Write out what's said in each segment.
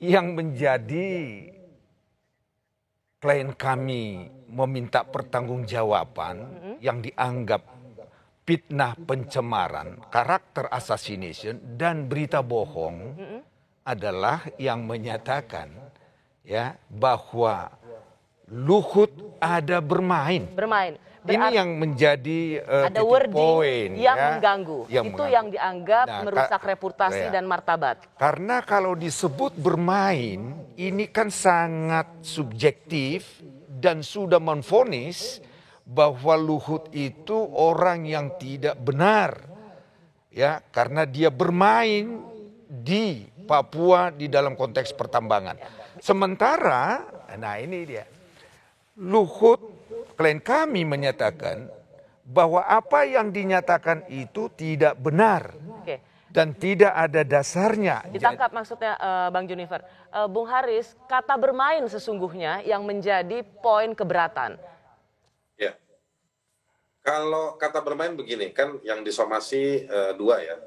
yang menjadi klien kami meminta pertanggungjawaban yang dianggap fitnah, pencemaran, karakter assassination dan berita bohong adalah yang menyatakan ya bahwa Luhut ada bermain. Ini yang menjadi ada wording yang mengganggu. Itu yang dianggap merusak reputasi dan martabat. Karena kalau disebut bermain, ini kan sangat subjektif dan sudah menvonis bahwa Luhut itu orang yang tidak benar. Ya, karena dia bermain di Papua di dalam konteks pertambangan. Sementara, nah ini dia. Luhut, klien kami menyatakan bahwa apa yang dinyatakan itu tidak benar dan tidak ada dasarnya. Ditangkap maksudnya Bang Junifer. Bung Haris, kata bermain sesungguhnya yang menjadi poin keberatan. Ya, kalau kata bermain begini, kan yang disomasi dua ya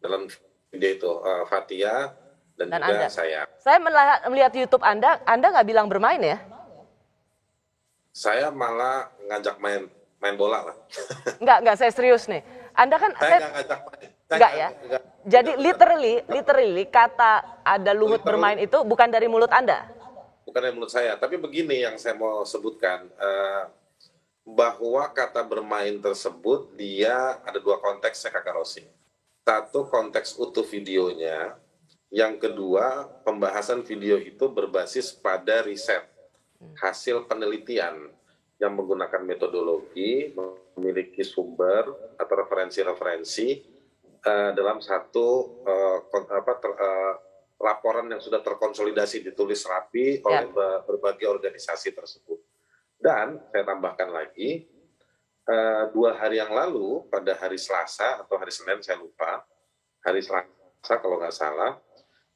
dalam video itu, Fathia dan juga Anda. saya. Saya melihat YouTube Anda nggak bilang bermain ya? Saya malah ngajak main bola lah. Enggak, saya serius nih. Anda kan saya nggak ngajak main. Enggak ya? Jadi literally kata ada Luhut bermain itu bukan dari mulut Anda? Bukan dari mulut saya, tapi begini yang saya mau sebutkan. Bahwa kata bermain tersebut dia ada dua konteksnya Kakak Rosi. Satu konteks utuh videonya, yang kedua pembahasan video itu berbasis pada riset. Hasil penelitian yang menggunakan metodologi, memiliki sumber atau referensi-referensi dalam satu laporan yang sudah terkonsolidasi, ditulis rapi oleh berbagai organisasi tersebut. Dan saya tambahkan lagi, 2 hari yang lalu, pada hari Selasa atau hari Senin, saya lupa, hari Selasa kalau nggak salah,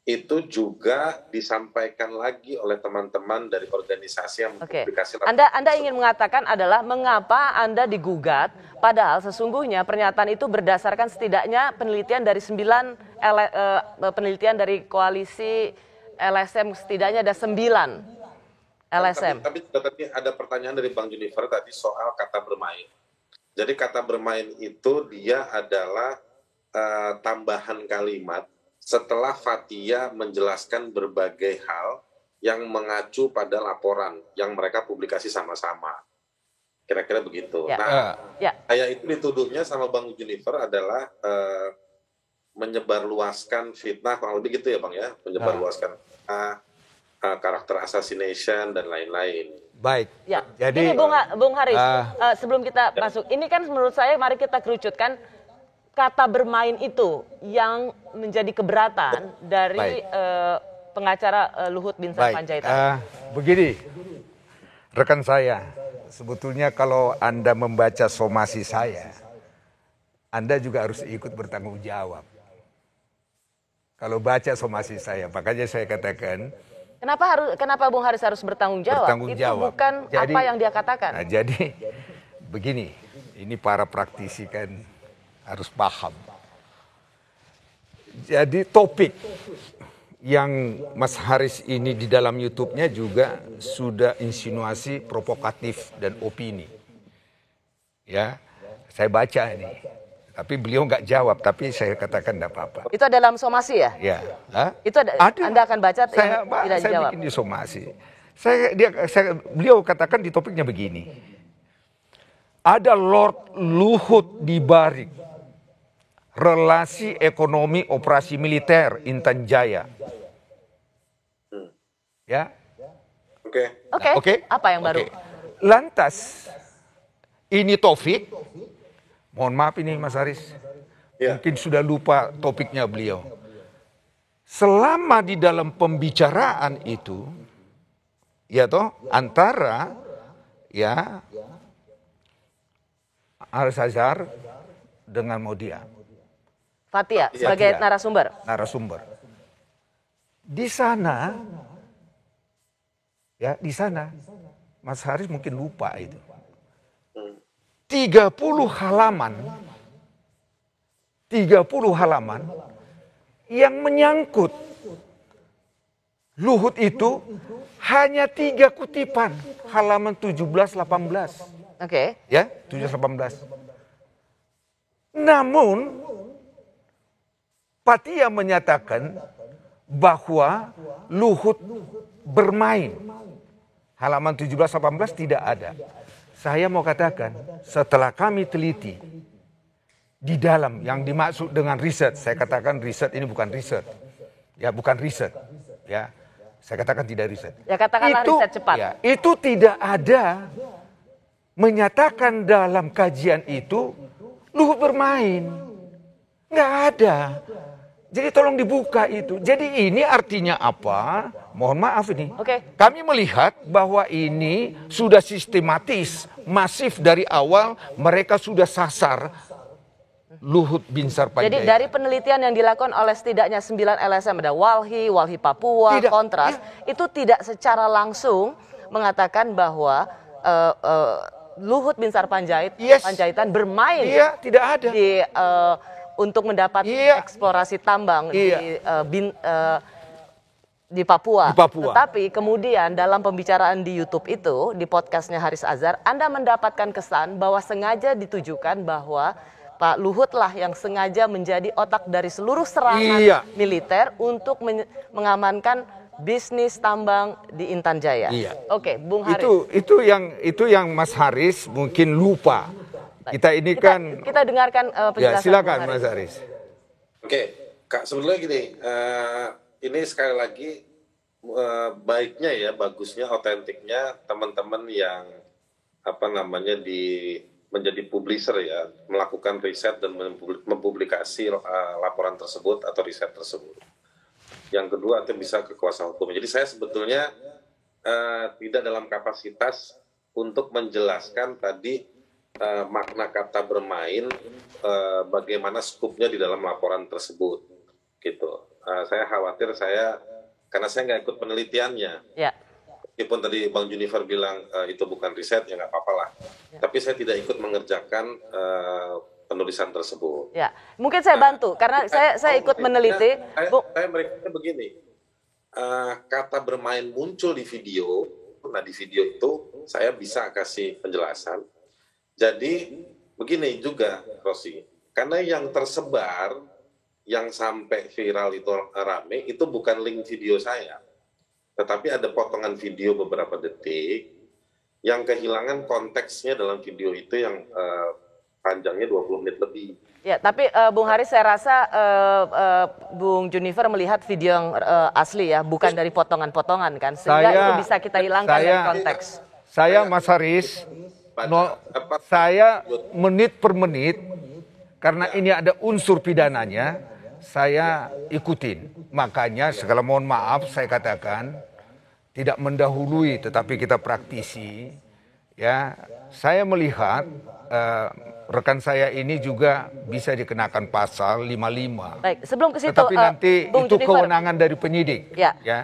itu juga disampaikan lagi oleh teman-teman dari organisasi yang mempublikasi. Anda ingin mengatakan adalah mengapa Anda digugat, padahal sesungguhnya pernyataan itu berdasarkan setidaknya penelitian dari 9 penelitian dari koalisi LSM, setidaknya ada 9 LSM. Tapi tadi ada pertanyaan dari Bang Junifer tadi soal kata bermain. Jadi kata bermain itu dia adalah tambahan kalimat setelah Fathia menjelaskan berbagai hal yang mengacu pada laporan yang mereka publikasi sama-sama. Kira-kira begitu. Saya itu dituduhnya sama Bang Junifer adalah menyebarluaskan fitnah, kurang lebih gitu ya Bang ya, menyebarluaskan karakter assassination dan lain-lain. Baik. Ya. Jadi ini Bung Haris, sebelum kita masuk, ini kan menurut saya mari kita kerucutkan kata bermain itu yang menjadi keberatan dari pengacara Luhut bin Sarpanjaitan. Begini, rekan saya, sebetulnya kalau Anda membaca somasi saya, Anda juga harus ikut bertanggung jawab. Kalau baca somasi saya, makanya saya katakan. Kenapa Bung Haris harus bertanggung jawab? Itu bukan apa yang dia katakan. Nah, jadi begini, ini para praktisi kan harus paham. Jadi topik yang Mas Haris ini di dalam YouTube-nya juga sudah insinuasi provokatif dan opini. Ya, saya baca ini. Tapi beliau nggak jawab, tapi saya katakan tidak apa-apa. Itu dalam somasi ya? Ya. Itu Anda akan baca tidak dijawab? Saya bikin di somasi. Beliau katakan di topiknya begini. Ada Lord Luhut di balik relasi ekonomi operasi militer Intan Jaya. Ya. Oke. Apa yang baru? Lantas ini Taufik. Mohon maaf ini Mas Haris. Mungkin sudah lupa topiknya beliau. Selama di dalam pembicaraan itu ya toh antara ya Al-Azhar dengan Modia. Fathia sebagai narasumber. Di sana Mas Haris mungkin lupa itu. 30 halaman yang menyangkut Luhut itu hanya 3 kutipan, halaman 17-18. Oke. Ya, 17-18. Namun, Patia menyatakan bahwa Luhut bermain. Halaman 17-18 tidak ada. Saya mau katakan, setelah kami teliti, di dalam yang dimaksud dengan riset, saya katakan riset ini bukan riset. Ya, bukan riset. Ya, saya katakan tidak riset. Ya, katakanlah riset cepat. Ya, itu tidak ada menyatakan dalam kajian itu Luhut bermain. Nggak ada. Jadi tolong dibuka itu. Jadi ini artinya apa? Mohon maaf ini. Oke. Kami melihat bahwa ini sudah sistematis, masif dari awal mereka sudah sasar Luhut Binsar Panjaitan. Jadi dari penelitian yang dilakukan oleh setidaknya 9 LSM, ada Walhi, Walhi Papua, Tidak, Kontras, itu tidak secara langsung mengatakan bahwa Luhut Binsar Panjaitan bermain tidak ada. untuk mendapat eksplorasi tambang di Papua. Tetapi kemudian dalam pembicaraan di YouTube itu, di podcastnya Haris Azhar, Anda mendapatkan kesan bahwa sengaja ditujukan bahwa Pak Luhut lah yang sengaja menjadi otak dari seluruh serangan militer untuk mengamankan bisnis tambang di Intan Jaya. Oke, Bung Haris. Itu yang Mas Haris mungkin lupa. Kita dengarkan penjelasan. Ya, silakan Mas Haris. Oke, Kak, sebetulnya gini, ini sekali lagi baiknya ya, bagusnya, otentiknya teman-teman yang menjadi publisher ya, melakukan riset dan mempublikasi laporan tersebut atau riset tersebut. Yang kedua, itu bisa ke kuasa hukum. Jadi saya sebetulnya tidak dalam kapasitas untuk menjelaskan tadi makna kata bermain, bagaimana skupnya di dalam laporan tersebut, gitu. Saya khawatir karena saya nggak ikut penelitiannya. Ya. Meskipun tadi Bang Junifer bilang itu bukan riset, ya nggak apa-apa lah. Ya. Tapi saya tidak ikut mengerjakan penulisan tersebut. Ya, mungkin saya bantu karena saya ikut meneliti. Saya mereka begini, kata bermain muncul di video. Nah, di video itu saya bisa kasih penjelasan. Jadi begini juga, Rosi, karena yang tersebar, yang sampai viral itu rame, itu bukan link video saya, tetapi ada potongan video beberapa detik yang kehilangan konteksnya dalam video itu yang panjangnya 20 menit lebih. Ya, tapi Bung Haris, saya rasa Bung Junifer melihat video yang asli ya, bukan dari potongan-potongan kan, sehingga itu bisa kita hilangkan dari konteks. Saya Mas Haris, saya menit per menit, karena ini ada unsur pidananya, saya ikutin. Makanya segala mohon maaf saya katakan, tidak mendahului tetapi kita praktisi. Ya, saya melihat rekan saya ini juga bisa dikenakan pasal 55. Baik, sebelum ke situ, tetapi nanti Bung itu Junifer, kewenangan dari penyidik. Ya.